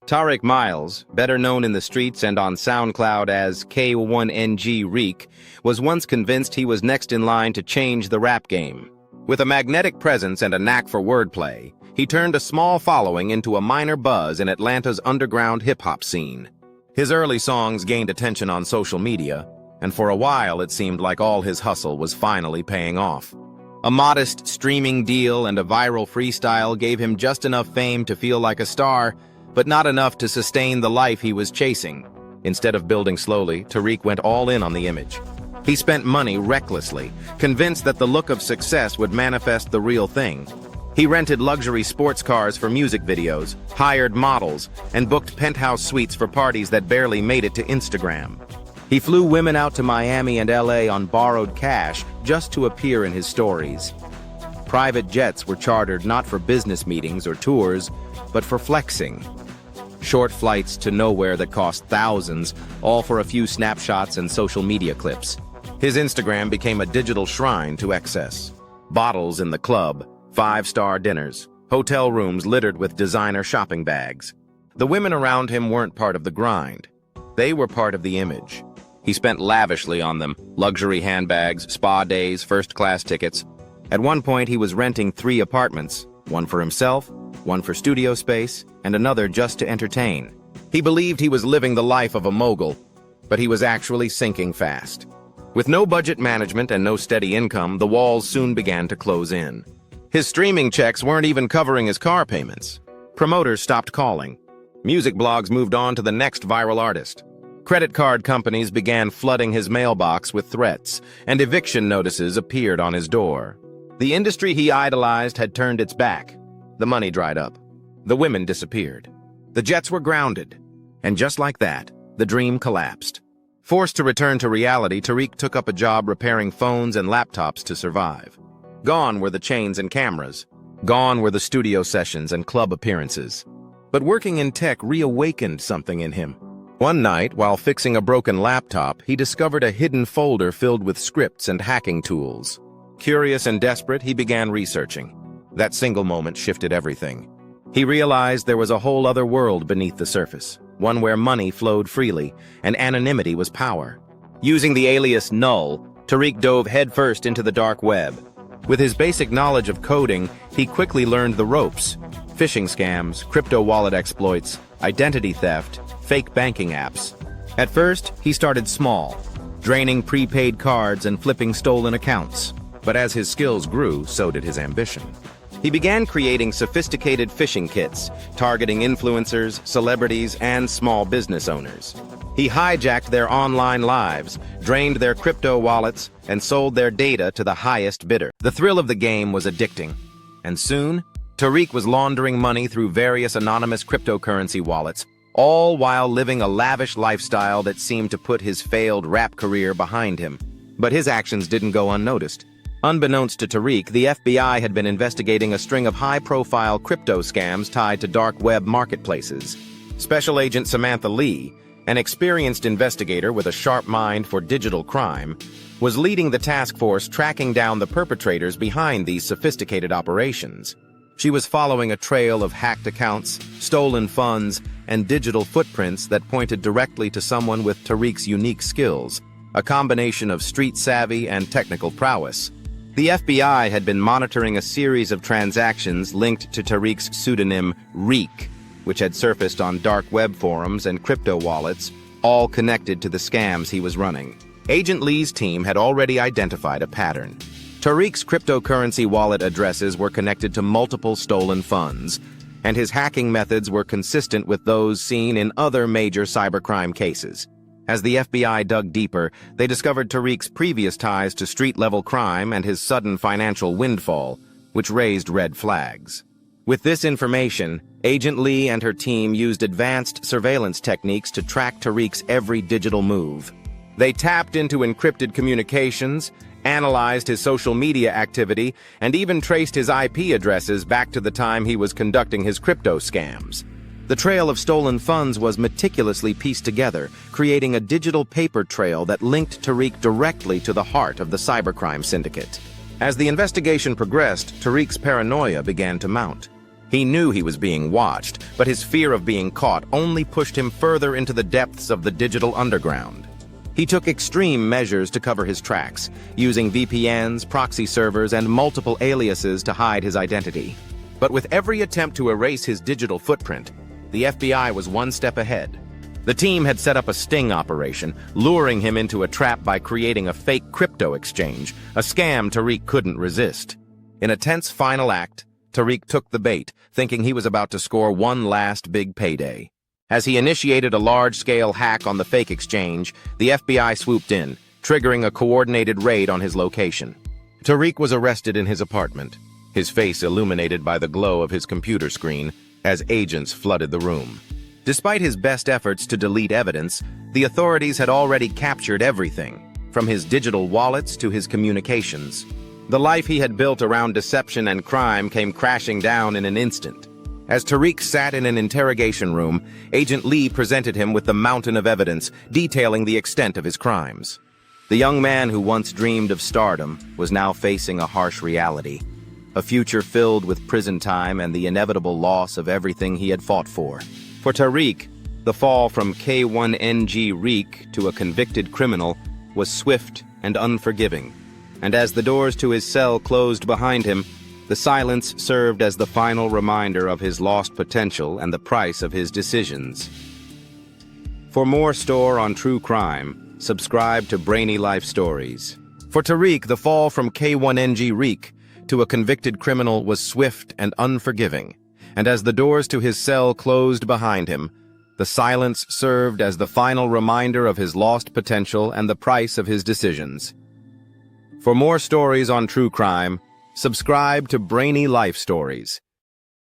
Tariq Miles, better known in the streets and on SoundCloud as K1NG Reek, was once convinced he was next in line to change the rap game. With a magnetic presence and a knack for wordplay, he turned a small following into a minor buzz in Atlanta's underground hip-hop scene. His early songs gained attention on social media, and for a while it seemed like all his hustle was finally paying off. A modest streaming deal and a viral freestyle gave him just enough fame to feel like a star, but not enough to sustain the life he was chasing. Instead of building slowly, Tariq went all in on the image. He spent money recklessly, convinced that the look of success would manifest the real thing. He rented luxury sports cars for music videos, hired models, and booked penthouse suites for parties that barely made it to Instagram. He flew women out to Miami and LA on borrowed cash just to appear in his stories. Private jets were chartered not for business meetings or tours, but for flexing. Short flights to nowhere that cost thousands, all for a few snapshots and social media clips. His Instagram became a digital shrine to excess. Bottles in the club, 5-star dinners, hotel rooms littered with designer shopping bags. The women around him weren't part of the grind. They were part of the image. He spent lavishly on them, luxury handbags, spa days, first-class tickets. At one point, he was renting 3 apartments, one for himself, one for studio space, and another just to entertain. He believed he was living the life of a mogul, but he was actually sinking fast. With no budget management and no steady income, the walls soon began to close in. His streaming checks weren't even covering his car payments. Promoters stopped calling. Music blogs moved on to the next viral artist. Credit card companies began flooding his mailbox with threats, and eviction notices appeared on his door. The industry he idolized had turned its back. The money dried up. The women disappeared. The jets were grounded. And just like that, the dream collapsed. Forced to return to reality, Tariq took up a job repairing phones and laptops to survive. Gone were the chains and cameras. Gone were the studio sessions and club appearances. But working in tech reawakened something in him. One night, while fixing a broken laptop, he discovered a hidden folder filled with scripts and hacking tools. Curious and desperate, he began researching. That single moment shifted everything. He realized there was a whole other world beneath the surface, one where money flowed freely, and anonymity was power. Using the alias Null, Tariq dove headfirst into the dark web. With his basic knowledge of coding, he quickly learned the ropes: phishing scams, crypto wallet exploits, identity theft, fake banking apps. At first, he started small, draining prepaid cards and flipping stolen accounts. But as his skills grew, so did his ambition. He began creating sophisticated phishing kits, targeting influencers, celebrities, and small business owners. He hijacked their online lives, drained their crypto wallets, and sold their data to the highest bidder. The thrill of the game was addicting, and soon, Tariq was laundering money through various anonymous cryptocurrency wallets, all while living a lavish lifestyle that seemed to put his failed rap career behind him. But his actions didn't go unnoticed. Unbeknownst to Tariq, the FBI had been investigating a string of high-profile crypto scams tied to dark web marketplaces. Special Agent Samantha Lee, an experienced investigator with a sharp mind for digital crime, was leading the task force tracking down the perpetrators behind these sophisticated operations. She was following a trail of hacked accounts, stolen funds, and digital footprints that pointed directly to someone with Tariq's unique skills, a combination of street savvy and technical prowess. The FBI had been monitoring a series of transactions linked to Tariq's pseudonym Reek, which had surfaced on dark web forums and crypto wallets, all connected to the scams he was running. Agent Lee's team had already identified a pattern. Tariq's cryptocurrency wallet addresses were connected to multiple stolen funds, and his hacking methods were consistent with those seen in other major cybercrime cases. As the FBI dug deeper, they discovered Tariq's previous ties to street-level crime and his sudden financial windfall, which raised red flags. With this information, Agent Lee and her team used advanced surveillance techniques to track Tariq's every digital move. They tapped into encrypted communications, analyzed his social media activity, and even traced his IP addresses back to the time he was conducting his crypto scams. The trail of stolen funds was meticulously pieced together, creating a digital paper trail that linked Tariq directly to the heart of the cybercrime syndicate. As the investigation progressed, Tariq's paranoia began to mount. He knew he was being watched, but his fear of being caught only pushed him further into the depths of the digital underground. He took extreme measures to cover his tracks, using VPNs, proxy servers, and multiple aliases to hide his identity. But with every attempt to erase his digital footprint, the FBI was one step ahead. The team had set up a sting operation, luring him into a trap by creating a fake crypto exchange, a scam Tariq couldn't resist. In a tense final act, Tariq took the bait, thinking he was about to score one last big payday. As he initiated a large-scale hack on the fake exchange, the FBI swooped in, triggering a coordinated raid on his location. Tariq was arrested in his apartment, his face illuminated by the glow of his computer screen as agents flooded the room. Despite his best efforts to delete evidence, the authorities had already captured everything, from his digital wallets to his communications. The life he had built around deception and crime came crashing down in an instant. As Tariq sat in an interrogation room, Agent Lee presented him with the mountain of evidence detailing the extent of his crimes. The young man who once dreamed of stardom was now facing a harsh reality, a future filled with prison time and the inevitable loss of everything he had fought for. For Tariq, the fall from K1NG Reek to a convicted criminal was swift and unforgiving. And as the doors to his cell closed behind him, the silence served as the final reminder of his lost potential and the price of his decisions. For more store on true crime, subscribe to Brainy Life Stories. For Tariq, the fall from K1NG Reek to a convicted criminal was swift and unforgiving. And as the doors to his cell closed behind him, the silence served as the final reminder of his lost potential and the price of his decisions. For more stories on true crime, subscribe to Brainy Life Stories.